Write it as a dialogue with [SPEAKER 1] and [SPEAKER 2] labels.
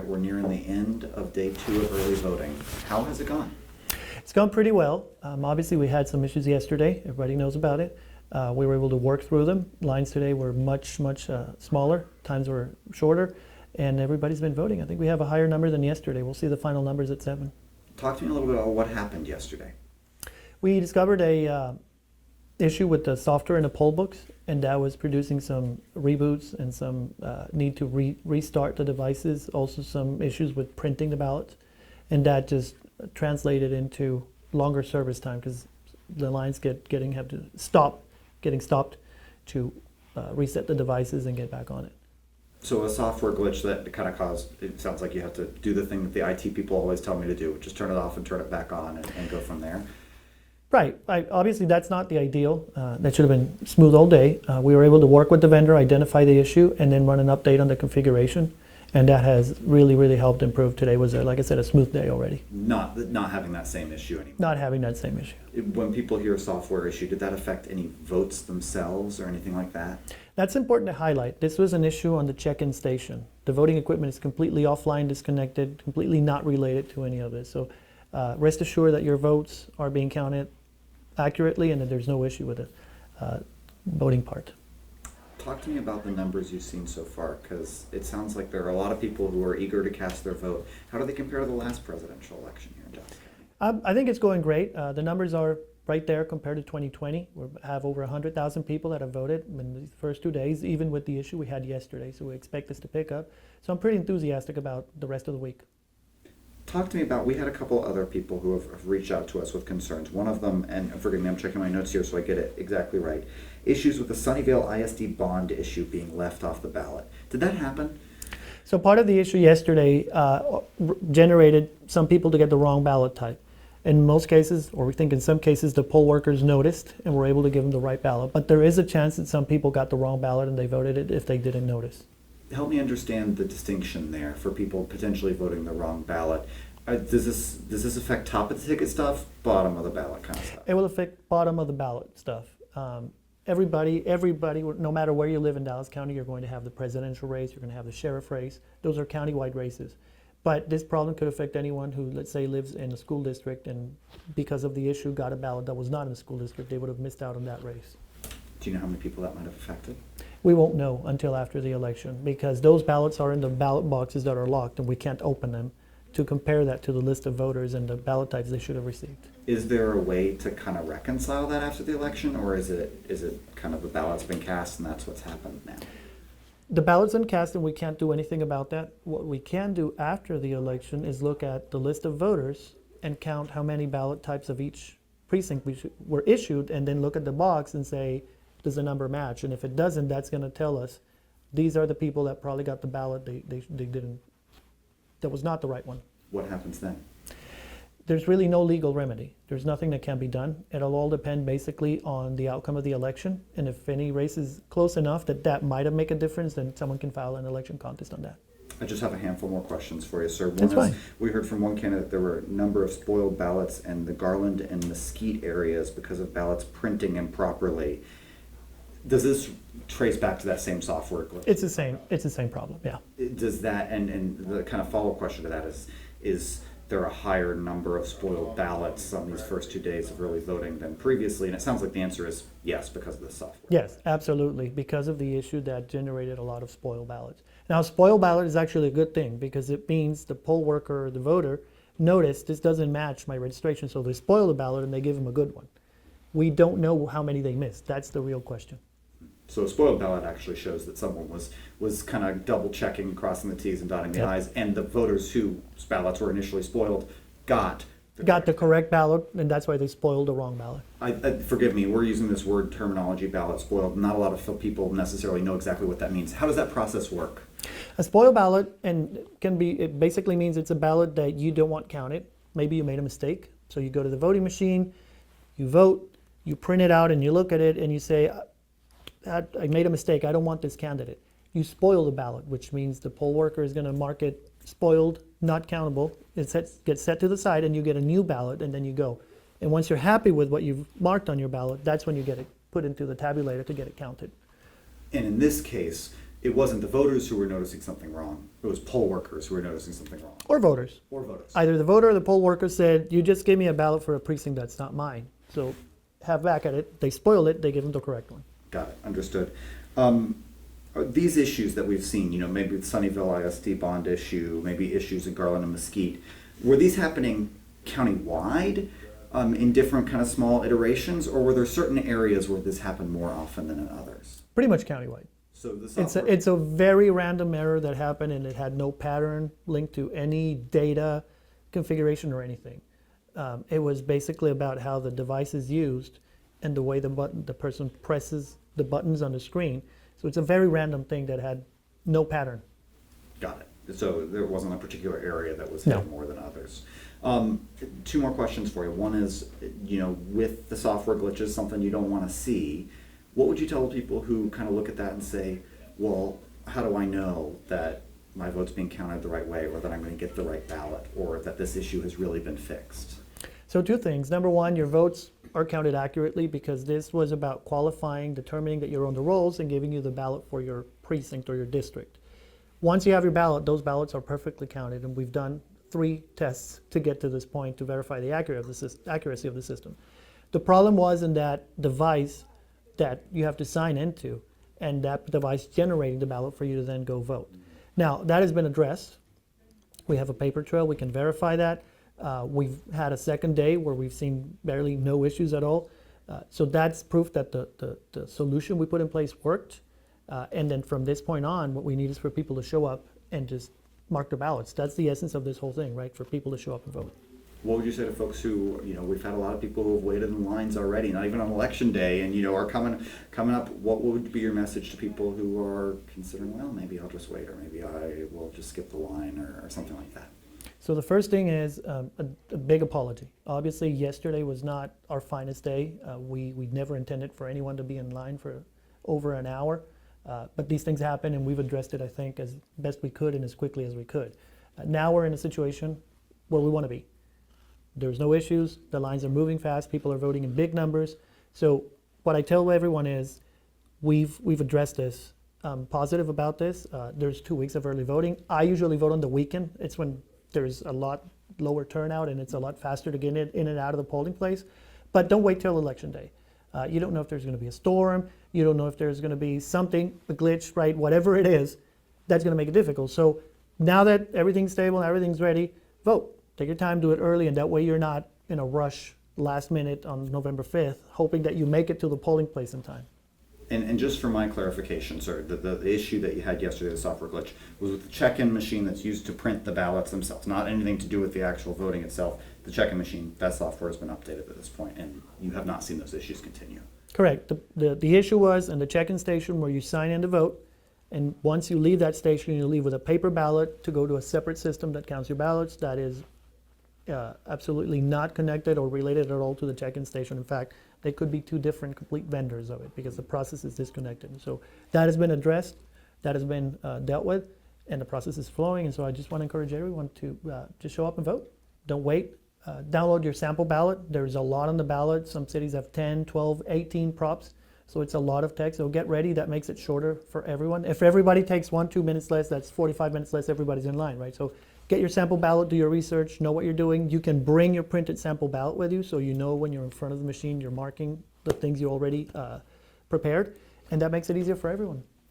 [SPEAKER 1] right, we're nearing the end of day 2 of early voting. How has it gone?
[SPEAKER 2] It's gone pretty well. Obviously, we had some issues yesterday. Everybody knows about it. We were able to work through them. Lines today were much smaller. Times were shorter. And everybody's been voting. I think we have a higher number than yesterday. We'll see the final numbers at 7.
[SPEAKER 1] Talk to me a little bit about what happened yesterday.
[SPEAKER 2] We discovered a issue with the software in the poll books, and that was producing some reboots and some need to restart the devices, also some issues with printing the ballots, and that just translated into longer service time because the lines have to stop to reset the devices and get back on it.
[SPEAKER 1] So a software glitch that kind of caused, it sounds like you have to do the thing that the IT people always tell me to do, just turn it off and turn it back on and go from there.
[SPEAKER 2] Right. Obviously, that's not the ideal. That should have been smooth all day. We were able to work with the vendor, identify the issue, and then run an update on the configuration. And that has really helped improve. Today was, like I said, a smooth day already.
[SPEAKER 1] Not having that same issue anymore.
[SPEAKER 2] Not having that same issue.
[SPEAKER 1] When people hear a software issue, did that affect any votes themselves or anything like that?
[SPEAKER 2] That's important to highlight. This was an issue on the check-in station. The voting equipment is completely offline, disconnected, completely not related to any of this. So rest assured that your votes are being counted accurately and that there's no issue with the voting part.
[SPEAKER 1] Talk to me about the numbers you've seen so far, because it sounds like there are a lot of people who are eager to cast their vote. How do they compare to the last presidential election here in Dallas County?
[SPEAKER 2] I think it's going great. The numbers are right there compared to 2020. We have over 100,000 people that have voted in the first 2 days, even with the issue we had yesterday. So we expect this to pick up. So I'm pretty enthusiastic about the rest of the week.
[SPEAKER 1] Talk to me about, we had a couple other people who have reached out to us with concerns. One of them, and forgive me, I'm checking my notes here so I get it exactly right, issues with the Sunnyvale ISD bond issue being left off the ballot. Did that happen?
[SPEAKER 2] So part of the issue yesterday generated some people to get the wrong ballot type. In most cases, or we think in some cases, the poll workers noticed and were able to give them the right ballot. But there is a chance that some people got the wrong ballot and they voted it if they didn't notice.
[SPEAKER 1] Help me understand the distinction there for people potentially voting the wrong ballot. Does this affect top of the ticket stuff, bottom of the ballot kind of stuff?
[SPEAKER 2] It will affect bottom of the ballot stuff. Everybody, no matter where you live in Dallas County, you're going to have the presidential race, you're going to have the sheriff race. Those are countywide races. But this problem could affect anyone who, let's say, lives in a school district and because of the issue got a ballot that was not in the school district, they would have missed out on that race.
[SPEAKER 1] Do you know how many people that might have affected?
[SPEAKER 2] We won't know until after the election because those ballots are in the ballot boxes that are locked and we can't open them to compare that to the list of voters and the ballot types they should have received.
[SPEAKER 1] Is there a way to kind of reconcile that after the election, or is it kind of the ballot's been cast and that's what's happened now?
[SPEAKER 2] The ballot's been cast and we can't do anything about that. What we can do after the election is look at the list of voters and count how many ballot types of each precinct were issued and then look at the box and say, does the number match? And if it doesn't, that's going to tell us these are the people that probably got the ballot they didn't, that was not the right one.
[SPEAKER 1] What happens then?
[SPEAKER 2] There's really no legal remedy. There's nothing that can be done. It'll all depend basically on the outcome of the election. And if any race is close enough that might have made a difference, then someone can file an election contest on that.
[SPEAKER 1] I just have a handful more questions for you, sir.
[SPEAKER 2] That's fine.
[SPEAKER 1] We heard from one candidate there were a number of spoiled ballots in the Garland and Mesquite areas because of ballots printing improperly. Does this trace back to that same software glitch?
[SPEAKER 2] It's the same problem, yeah.
[SPEAKER 1] Does that, and the kind of follow-up question to that is there a higher number of spoiled ballots on these first 2 days of early voting than previously? And it sounds like the answer is yes, because of the software.
[SPEAKER 2] Yes, absolutely, because of the issue that generated a lot of spoiled ballots. Now, a spoiled ballot is actually a good thing because it means the poll worker or the voter noticed this doesn't match my registration, so they spoil the ballot and they give them a good one. We don't know how many they missed. That's the real question.
[SPEAKER 1] So a spoiled ballot actually shows that someone was kind of double checking, crossing the T's and dotting the I's, and the voters whose ballots were initially spoiled got the correct
[SPEAKER 2] ballot, and that's why they spoiled the wrong ballot.
[SPEAKER 1] Forgive me, we're using this word terminology, ballot spoiled. Not a lot of people necessarily know exactly what that means. How does that process work?
[SPEAKER 2] A spoiled ballot it basically means it's a ballot that you don't want counted. Maybe you made a mistake. So you go to the voting machine, you vote, you print it out, and you look at it, and you say, I made a mistake, I don't want this candidate. You spoil the ballot, which means the poll worker is going to mark it spoiled, not countable. It gets set to the side and you get a new ballot and then you go. And once you're happy with what you've marked on your ballot, that's when you get it put into the tabulator to get it counted.
[SPEAKER 1] And in this case, it wasn't the voters who were noticing something wrong. It was poll workers who were noticing something wrong.
[SPEAKER 2] Or voters.
[SPEAKER 1] Or voters.
[SPEAKER 2] Either the voter or the poll worker said, you just gave me a ballot for a precinct that's not mine. So have back at it. They spoil it, they give them the correct one.
[SPEAKER 1] Got it, understood. These issues that we've seen, maybe the Sunnyvale ISD bond issue, maybe issues in Garland and Mesquite, were these happening countywide in different kind of small iterations, or were there certain areas where this happened more often than in others?
[SPEAKER 2] Pretty much countywide.
[SPEAKER 1] So the
[SPEAKER 2] It's a very random error that happened, and it had no pattern linked to any data configuration or anything. It was basically about how the device is used and the way the person presses the buttons on the screen. So it's a very random thing that had no pattern.
[SPEAKER 1] Got it. So there wasn't a particular area that was
[SPEAKER 2] No.
[SPEAKER 1] hit more than others. Two more questions for you. One is, with the software glitches, something you don't want to see. What would you tell people who kind of look at that and say, well, how do I know that my vote's being counted the right way, or that I'm going to get the right ballot, or that this issue has really been fixed?
[SPEAKER 2] So two things. Number one, your votes are counted accurately, because this was about qualifying, determining that you're on the rolls, and giving you the ballot for your precinct or your district. Once you have your ballot, those ballots are perfectly counted, and we've done 3 tests to get to this point to verify the accuracy of the system. The problem was in that device that you have to sign into, and that device generating the ballot for you to then go vote. Now, that has been addressed. We have a paper trail, we can verify that. We've had a second day where we've seen barely no issues at all. So that's proof that the solution we put in place worked. And then from this point on, what we need is for people to show up and just mark their ballots. That's the essence of this whole thing, right? For people to show up and vote.
[SPEAKER 1] What would you say to folks who, we've had a lot of people who have waited in lines already, not even on election day, and, are coming up. What would be your message to people who are considering, well, maybe I'll just wait, or maybe I will just skip the line, or something like that?
[SPEAKER 2] So the first thing is a big apology. Obviously, yesterday was not our finest day. We never intended for anyone to be in line for over an hour. But these things happen, and we've addressed it, I think, as best we could and as quickly as we could. Now we're in a situation where we want to be. There's no issues. The lines are moving fast. People are voting in big numbers. So what I tell everyone is we've addressed this. I'm positive about this. There's 2 weeks of early voting. I usually vote on the weekend. It's when there's a lot lower turnout, and it's a lot faster to get in and out of the polling place. But don't wait till election day. You don't know if there's going to be a storm. You don't know if there's going to be something, a glitch, right? Whatever it is, that's going to make it difficult. So now that everything's stable and everything's ready, vote. Take your time, do it early, and that way you're not in a rush last minute on November 5th, hoping that you make it to the polling place in time.
[SPEAKER 1] And just for my clarification, sir, the issue that you had yesterday, the software glitch, was with the check-in machine that's used to print the ballots themselves, not anything to do with the actual voting itself. The check-in machine, that software has been updated at this point, and you have not seen those issues continue.
[SPEAKER 2] Correct. The issue was in the check-in station where you sign in to vote, and once you leave that station, you leave with a paper ballot to go to a separate system that counts your ballots. That is absolutely not connected or related at all to the check-in station. In fact, they could be 2 different complete vendors of it because the process is disconnected. So that has been addressed, that has been dealt with, and the process is flowing. And so I just want to encourage everyone to just show up and vote. Don't wait. Download your sample ballot. There's a lot on the ballot. Some cities have 10, 12, 18 props. So it's a lot of text. So get ready. That makes it shorter for everyone. If everybody takes 1-2 minutes less, that's 45 minutes less. Everybody's in line, right? So get your sample ballot, do your research, know what you're doing. You can bring your printed sample ballot with you, so you know when you're in front of the machine, you're marking the things you already prepared. And that makes it easier for everyone.